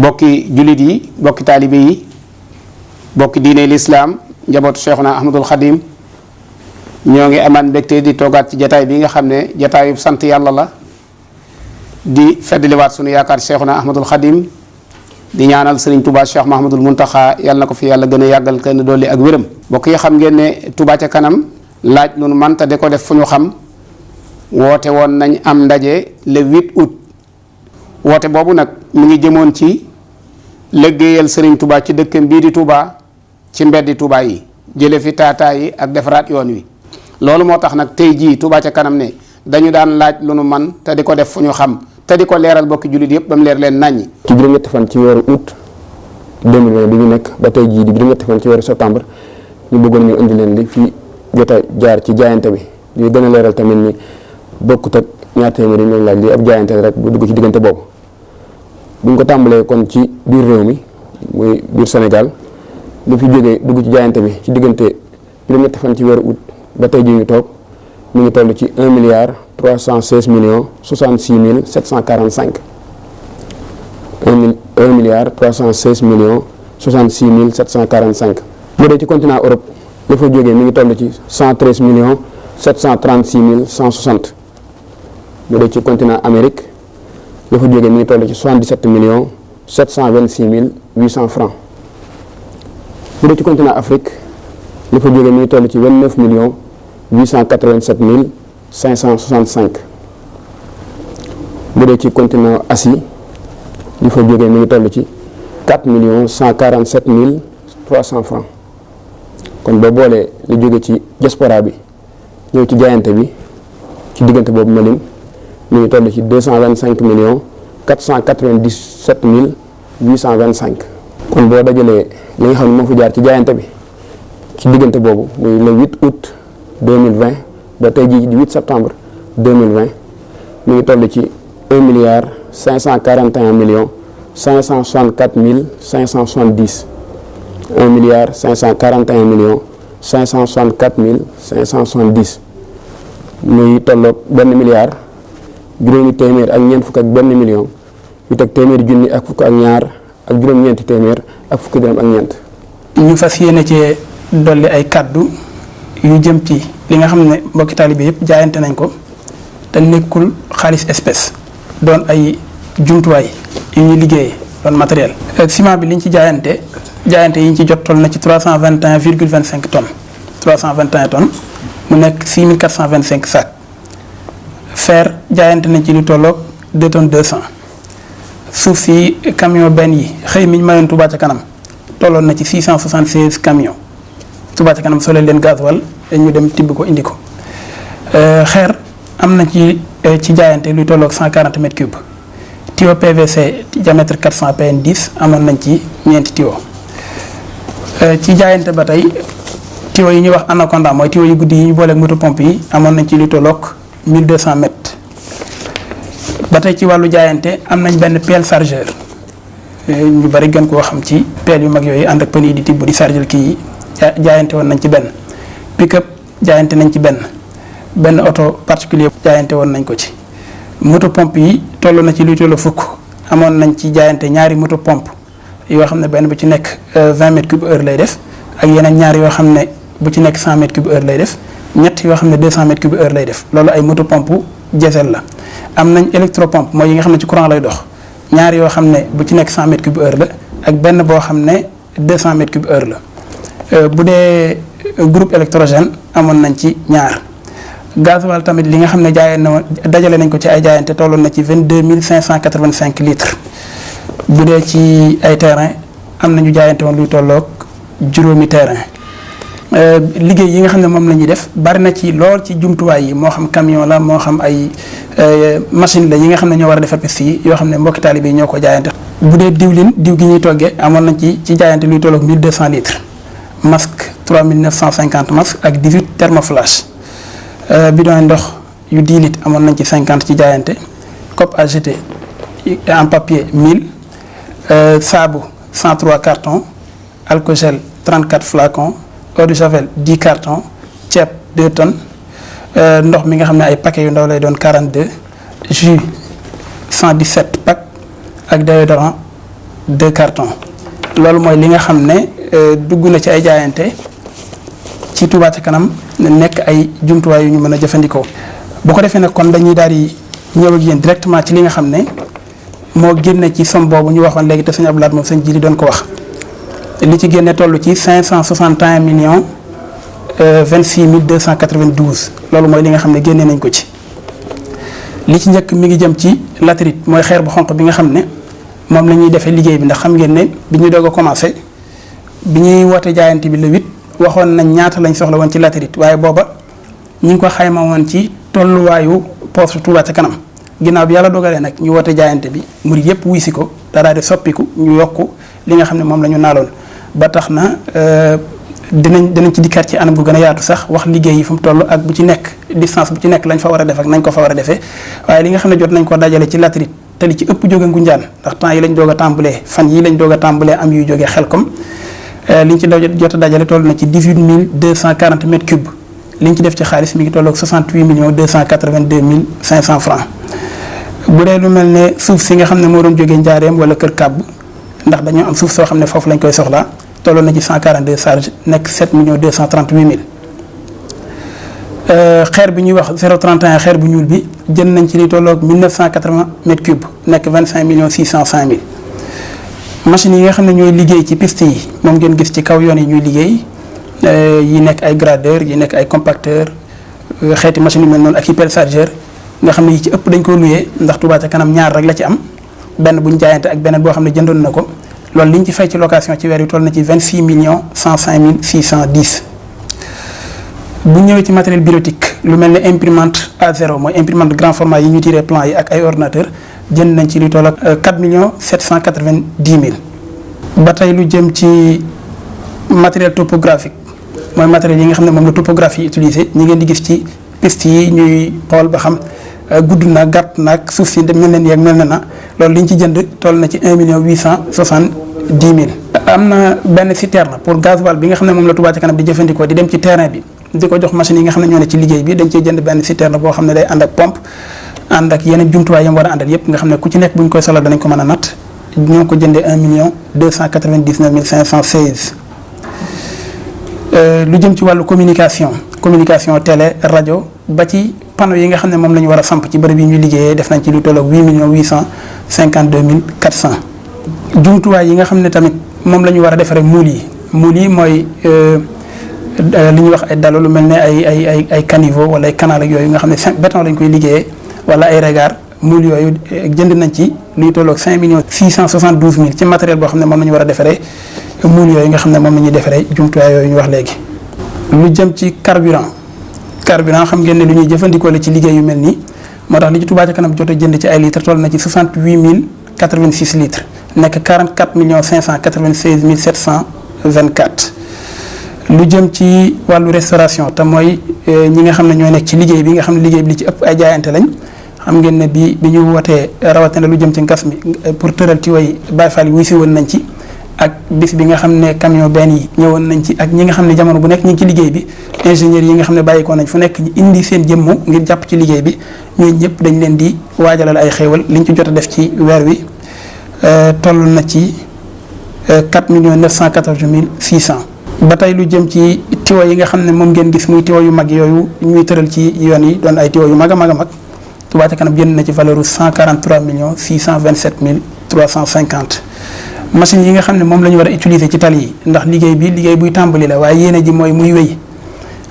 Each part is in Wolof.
bokki jullit yi bokki taalibe yi bokki diine lislaam njabootu Cheikhuna Ahmadul Xadim ñoo ngi amaan mbégte di toogaat ci jataay bi nga xam ne jataayu sant yàlla la di feddliwaat sunu yaakaar Cheikhuna Ahmadul Xadim di ñaanal Serigne Touba Cheikh Mahamadul Muntaxa yàlla na ko fi yàlla gën a yàggal kenn dolli ak wéram. mbokk yi xam ngeen ne Touba ca kanam laaj lu nu manta de ko def fu ñu xam woote woon nañ am ndaje le 8 août woote boobu nag mu ngi jëmoon ci liggéeyal Serigne Touba ci dëkkam bii di Touba ci mbeddi Touba yi jële fi taataa yi ak defaraat yoon wi. loolu moo tax nag tey jii Touba ca kanam ne dañu daan laaj lu nu man te di ko def fu ñu xam te di ko leeral bokki jullit yëpp ba mu leer leen naññi. ci juróom-ñetti fan ci weeru août 2020 bi ñu nekk ba tey jii di juróom-ñetti fan ci weeru septembre ñu bëggoon ñu indi leen li fi jot a jaar ci jaayante bi ñuy gën a leeral tamit ni bokkut ak ñaar téeméer yi ñu laaj li ab jaayante rek bu dugg ci diggante boobu. bu ñu ko tàmbalee kon ci biir réew mi muy biir Sénégal lu fi jógee dugg ci jaayante bi ci diggante juróom-ñetti fan ci weeru août ba tey jii ñu toog mi ngi toll ci 1 milliard 316 millions 66 mille 745 1 milliard 316 millions 66 mille 745. bu dee ci continent Europe la fa jógee mi ngi toll ci 113 millions 736 mille 160 bu dee ci continent Amérique la fa jógee mi ngi toll ci 77 millions 726 mille 800 francs. bu dee ci continent Afrique la fa jógee mi ngi toll ci 29 millions 887 mille 565. bu dee ci continent Asie li fa jógee mi ngi toll ci 4 millions 147 mille 300 francs. kon boo boolee li jóge ci diaspora bi ñëw ci jaayante bi ci diggante boobu ma lim mi ngi toll ci 225 millions 497 mille 825. kon boo dajalee li nga xam ne moo fi jaar ci jaayante bi ci diggante boobu muy le 8 août 2020 ba tey jii di 8 septembre 2020 mi ngi toll ci 1 milliard 541 millions 564 mille 570. 1 milliard 541 millions 564 mille 570 muy tolloog benn milliard juróomi téeméer ak ñeent fukk ak benn million yu teg téeméeri junni ak fukk ak ñaar ak juróom-ñeenti téeméer ak fukki dërëm ak ñeent. ñu fas yéene cee dolli ay kaddu yu jëm ci li nga xam ne mbokki taalibe yëpp jaayante nañ ko te nekkul xaalis espèce doon ay jumtuwaay yu ñuy liggéeyee doon matériel. ciment bi liñ ci jaayante yi ñu ci jot toll na ci 321,25 tonnes 321 tonnes mu nekk 6425 sacs. fer jaayante nañ ci lu tolloog 2 tonnes 200. suuf si camion benn yi xëy mi ñu mayoon Touba ca kanam tolloon na ci 676 camions Touba ca kanam sole leen gasoil ñu dem tibb ko indi ko. xeer am na ci jaayante luy tolloog 140 mètres cubes. tuyau PVC diamètre 400 PN 10 amoon nañ ci ñeenti tuyau. ci jaayante ba tey tuyau yi ñuy wax anaconda mooy tuyau yu guddi yi ñu booleeg moto pompe yi amoon nañ ci luy tolloog 1200 mètres. ba tey ci wàllu jaayante am nañ benn pelle chargeur ñu bari gën koo xam ci pelle yu mag yooyu ànd ak pën yi di tibb di chargeur kii yi jaayante woon nañ ci benn. pick-up jaayante nañ ci benn oto particulier jaayante woon nañ ko ci. moto pompe yi toll na ci luy tollu fukk amoon nañ ci jaayante ñaari moto pompe yoo xam ne benn bu ci nekk 20 mètres cube heure lay def ak yeneen ñaari yoo xam ne bu ci nekk 100 mètres cube heure lay def ñett yoo xam ne 200 mètres cube heure lay def loolu ay moto pompe diesel la. am nañ électropompe mooy yi nga xam ne ci courant lay dox ñaari yoo xam ne bu ci nekk 100 mètres cube heure la ak benn boo xam ne 200 mètres cube heure la. bu dee groupe électrogène amoon nañ ci ñaar. gasoil tamit li nga xam ne jaayee na dajale nañ ko ci ay jaayante tolloon na ci 22 585 litres. bu dee ci ay terrain am nañu jaayante woon luy tolloog juróomi terrain. liggéey yi nga xam ne moom la ñuy def bari na ci lool ci jumtuwaay yi moo xam camion la moo xam ay machine la yi nga xam ne ñoo war a defar piste yi yoo xam ne mbokki taalibe yi ñoo ko jaayante. bu dee diw gi ñuy toggee amoon nañ ci jaayante luy tolloog 1200 litres. masque 3950 masques ak 18 thermoflash. bidon ndox yu 10 litres amoon nañ ci 50 ci jaayante. cope à jeter en papier 1000. saabu 103 cartons. alcogel 34 flacons. eau de javel 10 cartons. ceeb 2 tonnes. ndox mi nga xam ne ay paquets yu ndaw lay doon 42. jus 117 packs ak déodorant 2 cartons loolu mooy li nga xam ne dugg na ci ay jaayante ci Touba ca kanam nekk ay jumtuwaay yu ñu mën a jëfandikoo. bu ko defee nag kon dañuy daal di ñëw ak yéen directement ci li nga xam ne moo génne ci somme boobu ñu waxoon léegi te sëñ Abdou Lahad moom sëñ Jili doon ko wax li ci génne toll ci 561 millions 26 292 loolu mooy li nga xam ne génne nañ ko ci. li ci njëkk mi ngi jëm ci latérite mooy xeer bu xonq bi nga xam ne moom la ñuy defee liggéey bi ndax xam ngeen ne bi ñu doog a commencé bi ñuy woote jaayante bi le 8 waxoon nañ ñaata lañ soxla woon ci latérite waaye booba ñu ngi ko xayma woon ci tolluwaayu poste Touba ca kanam ginnaaw bi yàlla dogalee nag ñu woote jaayante bi murid yëpp wuy si ko daraa di soppiku ñu yokk li nga xam ne moom la ñu naaloon ba tax na dinañ ci dikkaat ci anam bu gën a yaatu sax wax liggéey yi fu mu toll ak bu ci nekk distance bu ci nekk lañ fa war a def ak nañ ko fa war a defee waaye li nga xam ne jot nañ ko dajale ci latérite te li ci ëpp jóge Ngunjaan ndax temps yi lañ doog a tàmbalee fan yi lañ doog a tàmbalee am yuy jógee Xelkom liñ ci jot a dajale toll na ci 18 240 mètres cubes liñ ci def ci xaalis mi ngi tolloog 68 282 500 francs bu dee lu mel ne suuf si nga xam ne moo doon jógee Njaareem wala Kër Kàbb ndax dañoo am suuf soo xam ne foofu lañ koy soxlaa tolloon na ci 142 charges nekk 7 238 000 xeer bi ñuy wax 031 xeer bu ñuul bi jënd nañ ci li tolloog 1980 mètres cubes nekk 25 605 000 machines yi nga xam ne ñooy liggéey ci piste yi moom ngeen gis ci kaw yoon yi ñuy liggéey yi nekk ay gradeur yi nekk ay compacteur xeeti machine yu mel noonu ak i pelle chargeur nga xam ne yi ci ëpp dañ ko luyee ndax Touba ca kanam ñaar rek la ci am benn bu ñu jaayante ak beneen boo xam ne jëndoon na ko loolu li ñu ci fay ci location ci weer wi toll na ci 26 105 610. bu ñëwee ci matériel bureautique lu mel ne imprimante A0 mooy imprimante grand format yi ñu tiré plan yi ak ay ordinateur jënd nañ ci lu toll ak 4 790 000. ba tey lu jëm ci matériel topographique mooy matériel yi nga xam ne moom la topographie utilisé ñi ngeen di gis ci piste yi ñuy xool ba xam gudd na gàtt nag suuf si mel na nii ak mel na na loolu li ñu ci jënd toll na ci 1 870 000. am na benn citerne pour gasoil bi nga xam ne moom la Touba ca kanam di jëfandikoo di dem ci terrain bi di ko jox machine yi nga xam ne ñoo ne ci liggéey bi dañ cee jënd benn citerne boo xam ne day ànd ak pompe ànd ak yeneen jumtuwaay yam war a àndal yépp nga xam ne ku ci nekk bu ñu koy solal danañ ko mën a natt ñoo ko jëndee 1 299 516. lu jëm ci wàllu communication télé rajo ba ci panneau yi nga xam ne moom la ñu war a samp ci bërëb yi ñuy liggéeyee def nañ ci lu tolloog 8 852 400. jumtuwaay yi nga xam ne tamit moom la ñu war a defaree muul yi mooy li ñuy wax ay dalo lu mel ne ay caniveau wala ay canal ak yooyu nga xam ne béton lañ koy liggéeyee wala ay regard muul yooyu jënd nañ ci luy tolloog 5 672 000 ci matériel boo xam ne moom la ñu war a defaree muul yooyu nga xam ne moom la ñuy defaree jumtuwaay yooyu ñu wax léegi. lu jëm ci carburant xam ngeen ne lu ñuy jëfandikoo la ci liggéey yu mel nii moo tax li ci Touba ca kanam jot a jënd ci ay litres toll na ci 68 086 litres nekk 44 596 724. lu jëm ci wàllu restauration te mooy ñi nga xam ne ñoo nekk ci liggéey bi nga xam ne liggéey bi li ci ëpp ay jaayante lañ xam ngeen ne bi ñu wootee rawatina lu jëm ci ngas mi pour tëral ci way Baye Fall yi wuy si woon nañ ci ak bis bi nga xam ne camion benn yi ñëwoon nañ ci ak ñi nga xam ne jamono bu nekk ñu ngi ci liggéey bi ingénieurs yi nga xam ne bàyyikoo nañ fu nekk ñu indi seen jëmmu ngir jàpp ci liggéey bi ñooñu ñëpp dañ leen di waajalal ay xéewal liñ ci jot a def ci weer wi toll na ci 4 914 600. ba tey lu jëm ci tiwo yi nga xam ne moom ngeen gis muy tiwo yu mag yooyu ñuy tëral ci yoon yi doon ay tiwo yu mag a mag a mag Touba ca kanam jënd na ci valeur 143 627 350. machine yi nga xam ne moom la ñu war a utiliser ci tali yi ndax liggéey buy tàmbali la waaye yéene ji mooy muy wéy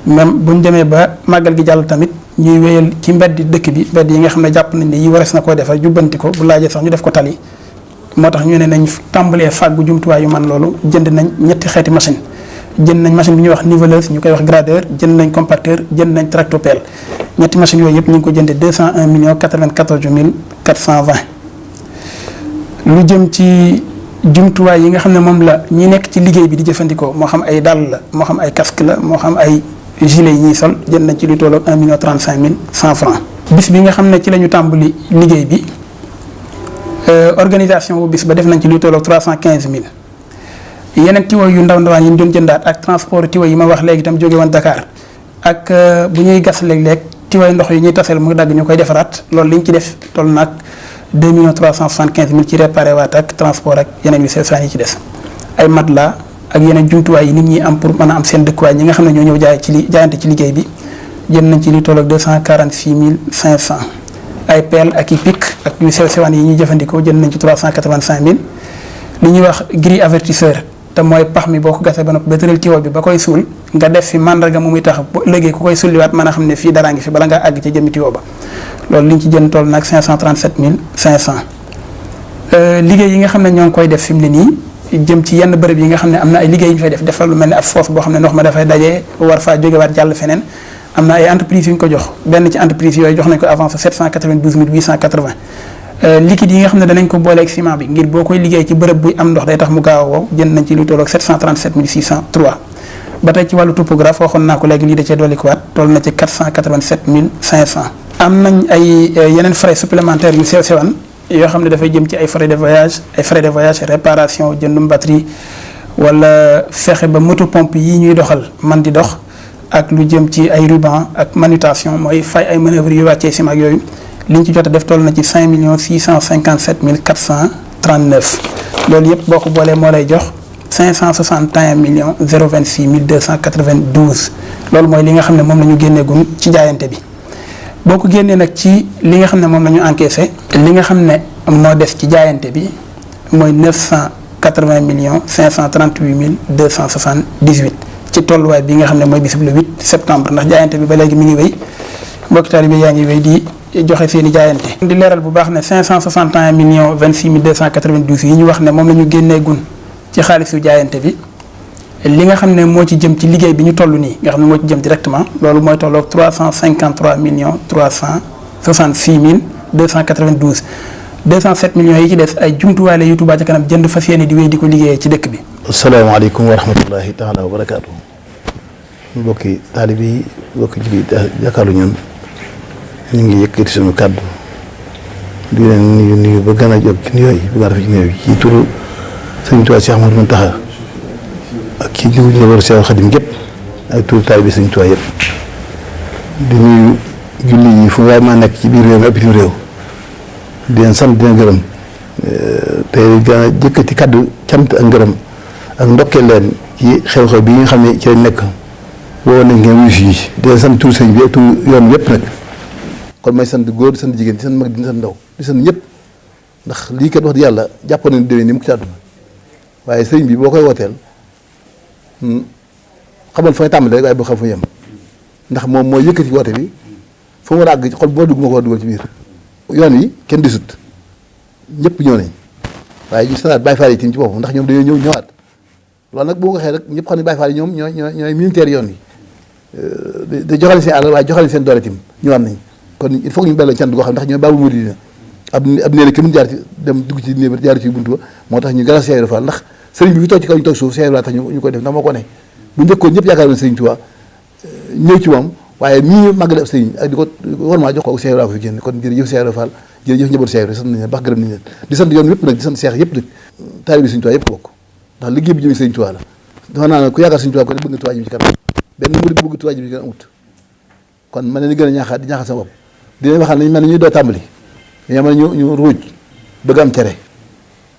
même bu ñu demee ba màggal gi jàll tamit ñuy wéyal ci mbedd dëkk bi mbedd yi nga xam ne jàpp nañ ne yi warees na koo defar jubbanti ko bu laajee sax ñu def ko tali moo tax ñu ne nañ tàmbalee fàggu jumtuwaay yu man loolu jënd nañ ñetti xeeti machine jënd nañ machine bi ñuy wax niveleuse ñu koy wax gradeur jënd nañ compacteur jënd nañ tractopelle ñetti machines yooyu yëpp ñu ngi ko jëndee 201 094 420. lu jëm ci jumtuwaay yi nga xam ne moom la ñi nekk ci liggéey bi di jëfandikoo moo xam ay dàll la moo xam ay casque la moo xam ay gilet yi ñuy sol jënd nañ ci lu tolloog 1 35 100 francs. bis bi nga xam ne ci la ñu tàmbali liggéey bi organisation bu bis ba def nañ ci lu tolloog 315 000. yeneen tiwo yu ndaw ndawaan yi ñu doon jëndaat ak transport tiwo yi ma wax léegi itam jóge woon Dakar ak bu ñuy gas léeg-léeg tiwo ndox yi ñuy taseel mu dagg ñu koy defaraat loolu li ñu ci def toll nag 2 375 000 ci réparé waat ak transport ak yeneen yu sew yi ci des ay matelas ak yeneen jumtuwaay yi nit ñi am pour mën a am seen dëkkuwaay ñi nga xam ne ñoo ñëw jaayante ci liggéey bi jënd nañ ci li toll ak 246 500 ay pelle ak i pic ak yu sew sewaan yi ñuy jëfandikoo jënd nañ ci 385 000 li ñuy wax grille avertisseur te mooy pax mi boo ko gasee ba noppi ba tëral tiwo bi ba koy suul nga def fi mandarga mu muy tax bu ëllëgee ku koy sulliwaat mën a xam ne fii daraa ngi fi bala ngaa àgg ca jëmmi tiwo ba loolu liñ ci jënd toll nag 537 500 liggéey yi nga xam ne ñoo ngi koy def fi mu ne nii jëm ci yenn bërëb yi nga xam ne am na ay liggéey yu ñu fay def defal lu mel ne ab foos boo xam ne ndox ma dafay dajee war faa jógewaat jàll feneen am na ay entreprise yu ñu ko jox benn ci entreprise yooyu jox nañ ko avance 792 880 liquide yi nga xam ne danañ ko booleeg ciment bi ngir boo koy liggéey ci bërëb buy am ndox day tax mu gaaw a wow jënd nañ ci lu tolloog 737 603 ba tey ci wàllu topographe waxoon naa ko léegi lii da cee dolli ko waat toll na ci 487 500 am nañ ay yeneen frais supplémentaires yu sew sewan yoo xam ne dafay jëm ci ay frais de voyage réparation jëndum batterie wala fexe ba moto pompe yi ñuy doxal man di dox ak lu jëm ci ay ruban ak manutention mooy fay ay manœuvres yu wàccee ciment ak yooyu liñ ci jot a def toll na ci 5 657 439 loolu yëpp boo ko boolee moo lay jox 561 026 292 loolu mooy li nga xam ne moom la ñu génneegun ci jaayante bi. boo ko génnee nag ci li nga xam ne moom la ñu encaissé li nga xam ne moo des ci jaayante bi mooy 980 538 278 ci tolluwaay bi nga xam ne mooy bisub le 8 septembre ndax jaayante bi ba léegi mi ngi wéy mbokki taalibe yaa ngi wéy di joxe seen i jaayante. di leeral bu baax ne 561 26 292 yi ñu wax ne moom la ñu génnee gun ci xaalisu jaayante bi li nga xam ne moo ci jëm ci liggéey bi ñu toll nii nga xam ne moo ci jëm directement loolu mooy tolloog 353 366 292 207 millions yi ci des ay jumtuwaay la yu Touba ca kanam jënd fas yéene di wéy di ko liggéeyee ci dëkk bi. asalaamaaleykum wa rahmatullahi taala wa barakaatu. mbokki taalibe yi mbokki jullit jàkkaarlu ñun ñu ngi yëkkati suñu kàddu di leen nuyu ba gën a jóg ci nuyoo yi ba gën a rafet ci nuyoo yi ci turu Sëriñ Tuubaa Cheikh Ahmadou Mountakha ak ci jiwu njabootu Seexul Xadim gépp ak turu taalibe Sëriñ Tuubaa yëpp di nuyu julli yi fu waay maa nekk ci biir réew mi ak bitim réew di leen sant di leen gërëm te gën a jëkkati kàddu cant ak ngërëm ak ndokkeel leen ci xew-xew bi nga xam ne ci lañ nekk woo nañ ngeen wuyu si di leen sant turu sëñ bi ak turu yoon yëpp nag kon may sant góor di sant jigéen di sant mag di sant ndaw di sant ñëpp ndax lii kat wax di yàlla jàppoon nañu déwén ni mu ko ci àdduna waaye sëriñ bi boo koy wooteel xamal fa nga tàmbali rek waaye boo xam fa yem ndax moom mooy yëkkati woote bi fa mu war a àgg xol boo dugg moo ko war a dugal ci biir yoon yi kenn disut ñëpp ñëw nañ waaye ñu salaat Baye Fall yi ci boppam ndax ñoom dañoo ñëw ñëwaat loolu nag boo ko waxee rek ñëpp xam ne Baye Fall yi ñoom ñooy militaire yoon yi da joxale seen àll waaye joxale seen doole tim ñëwaat nañ kon il faut que ñu belloo cant goo xam ndax ñooy baabu murid ab néeg ki mun jaar ci dem dugg ci néeg jaar ci buntu ba moo tax ñu gën a Cheikh Ibra Fall ndax sëriñ bi fi toog ci kaw ñu toog suuf Cheikh Ibra tax ñu koy def ndax moo ko ne bu njëkkoon ñëpp yaakaar woon sëriñ Tuubaa ñëw ci moom waaye nii màggale ab sëriñ ak di ko war maa jox ko Cheikh Ibra ko fi génn kon jërëjëf Cheikh Ibra Fall jërëjëf njabootu Cheikh Ibra sant nañ leen baax gërëm nañ leen di sant yoon yëpp nag di sant Cheikh yëpp nag taalibe sëriñ Tuubaa yëpp bokk ndax liggéey bi jëm sëriñ Tuubaa la dafa naa ne ku yaakaar sëriñ Tuubaa ko ne bëgg nga Tuubaa ji ci kanam benn murid bëgg Tuubaa ji ci kanam amut kon ma ne ni gën a ñaaxaat di ñaaxal sa bopp di leen waxal nañ mel ne ñuy doo tàmbali dañoo mel ne ñu ruuj bëgg am cere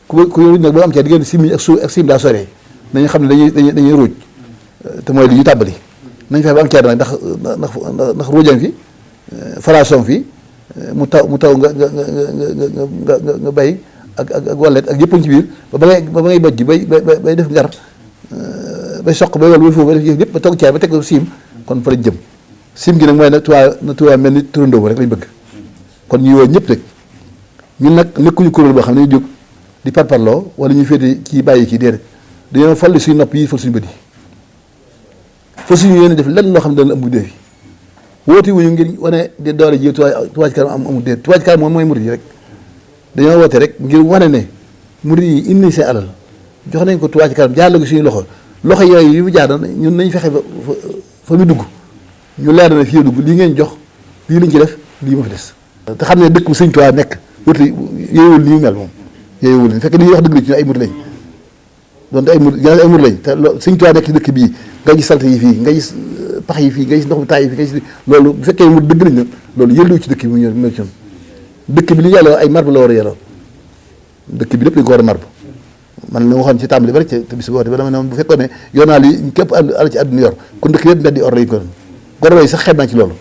ku ruuj nag bëgg am cere diggante simi ak suuf ak sim daa soree nañu xam ne dañuy ruuj te mooy li ñu tàmbali nañ fexe ba am cere nag ndax ruujam fi faration fi mu taw nga bay ak wallet ak yëpp ci biir ba ngay bojj bay def ngar bay soq bay wal bay foofu bay def yëpp ba togg cere ba teg ko siim kon fa lañ jëm sim gi nag mooy na tuwaa mel ni turandoo rek lañ bëgg kon ñuy woo ñëpp rek ñun nag nekkuñu kuréel boo xam ne ñu jóg di parparloo wala ñuy féete kii bàyyi kii déedéet dañoo falli suñu nopp yi fal suñu bët yi fal suñu yéene def lenn loo xam ne dana ëmb déef yi woote wuñu ngir wane di doole ji Touba Ca Kanam amul déet Touba Ca Kanam moom mooy murid yi rek dañoo woote rek ngir wane ne murid yi indi seen alal jox nañ ko Touba Ca Kanam jaarale ko suñu loxo yooyu yu mu jaar ñun nañ fexe fa mu dugg ñu leer na fii dugg lii ngeen jox lii lañ ci def lii ma fi des te xam ne dëkk bu sëñ Tuubaa nekk wuti yooyuwul nii mel moom yooyuwul nii fekk li ñuy wax dëgg la ci ay murid lañ donte ay murid lañ te sëñ Tuubaa nekk ci dëkk bii nga gis salte yi fii nga gis pax yi fii nga gis ndox mi taay yi fii nga gis loolu bu fekkee murid dëgg lañ na loolu yëlluwu ci dëkk bi mu ñëw ci ñoom dëkk bi li yàlla ay marbre la war a yelloo dëkk bi lépp dañ ko war a marbre man la waxoon ci tàmbali ba rek te bis boote ba dama ne bu fekkoon ne yor naa li képp àll ci àdduna yor kon dëkk yëpp mbedd di or lañu ko doon gorwe yi sax xeeb naa ci loolu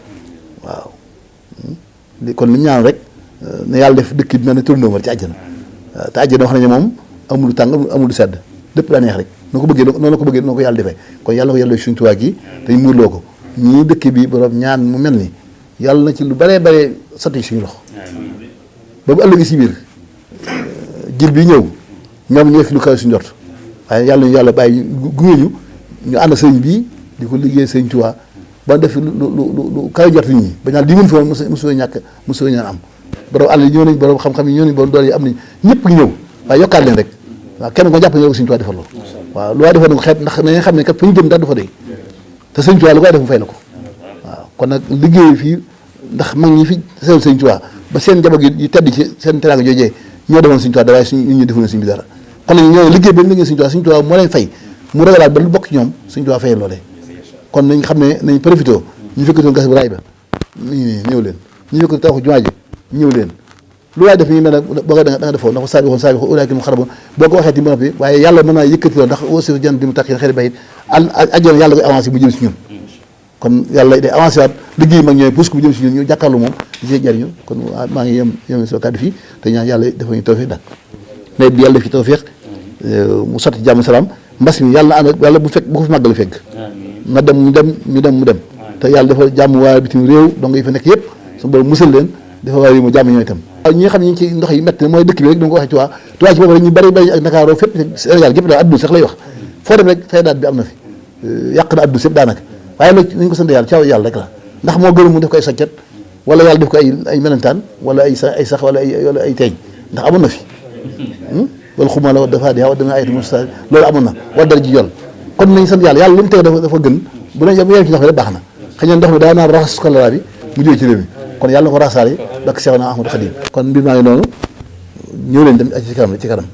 waaw kon li ñu ñaan rek ne yàlla def dëkk bi mel ne turndóomal ci àjjana te àjjana wax nañu moom amul tàng amul sedd lépp daa neex rek noo ko bëggee noonu la ko bëggee noo ko yàlla defee kon yàlla na ko yàlla suñu Tuubaa gi te ñu muurloo ko ñii dëkk bi borom ñaan mu mel ni yàlla na ci lu baree baree sotti suñu loxo ba bu ëllëgee si biir jil bi ñëw ñoom ñu def lu kaw suñu njort waaye yàlla ñu yàlla bàyyi gunge ñu ànd sëñ bii di ko liggéey sëñ Tuubaa ba def lu kaw njort ñi ba ñaan lii mën fi woon mosoo ñàkk mosoo ñaan am borom àll yi ñëw nañ borom xam-xam yi ñëw nañ borom doole yi am nañ ñëpp ñëw waaye yokkaat leen rek waaw kenn ko jàpp ne ko sëñ Tuubaa defal la waaw lu waay defoon na ko xeeb ndax nañu xam ne kat fa ñu jëm daal du fa doy te sëñ Tuubaa lu koy def mu fay la ko waaw kon nag liggéey fii ndax mag ñi fi seen sëñ Tuubaa ba seen njaboot yi tedd ci seen teraanga joojee ñoo defoon sëñ Tuubaa da waaye suñ ñun ñu defoon sëñ bi dara kon nag ñoo liggéey ba liggéey sëñ Tuubaa moo leen fay mu ragalaat ba lu bokk ci ñoom sëñ Tuubaa fayal loolee kon nañ xam ne nañ profité ñu fekkatoon gas bu raay ba nii ñëw leen ñu fekkatoon tawaxu jumaa ji ñëw leen lu waay def ñu mel ne boo ko da nga defoo ndax saabi xoon ulaayka mu xaraboon boo ko waxee ti ba noppi waaye yàlla mën naa yëkkati loolu ndax aussi jan di mu tax xëy bayit ajjoon yàlla koy avancé bu jëm si ñun kon yàlla day avancé waat liggéey mag ñooy pousse ko bu jëm si ñun ñu jàkkaarloo moom di see jariñu kon maa ngi yem soo kàddu fii te ñaan yàlla dafa ñu tawfeex daal nawet bi yàlla def ci tawfeex mu sotti jàmm salaam mbas mi yàlla na ànd yàlla bu ko fi màggal fekk na dem mu dem te yàlla dafa jàmm waa bitim réew donc yi fa nekk yëpp su borom musal leen dafa waa yi mu jàmm ñooy itam ñi nga xam ne ñi ci ndox yi métti mooy dëkk bi rek da nga ko waxee Tuubaa ci boobu rek ñu bari ak Ndakaaru fépp Sénégal gépp daal adduna sax lay wax foo dem rek faydaat bi am na fi yàq na adduna sépp daanaka waaye nag nañ ko sant yàlla caaw yàlla rek la ndax moo gën mu def ko ay soccet wala yàlla def ko ay melentaan wala ay sax wala ay teeñ ndax amoon na fi wala xuma la dafa di dama ayatu musta loolu amoon na war dara ji jol kon nañ sant yàlla lu mu teg dafa gën bu ne yem ci ndox mi rek baax na xëy na ndox mi daa naan raxas choléra bi mu jógee ci réew mi kon yàlla na ko rasaale bakk Seexuna Ahmadu Xaadim kon mbir maa ngi noonu ñëw leen dem ci kanam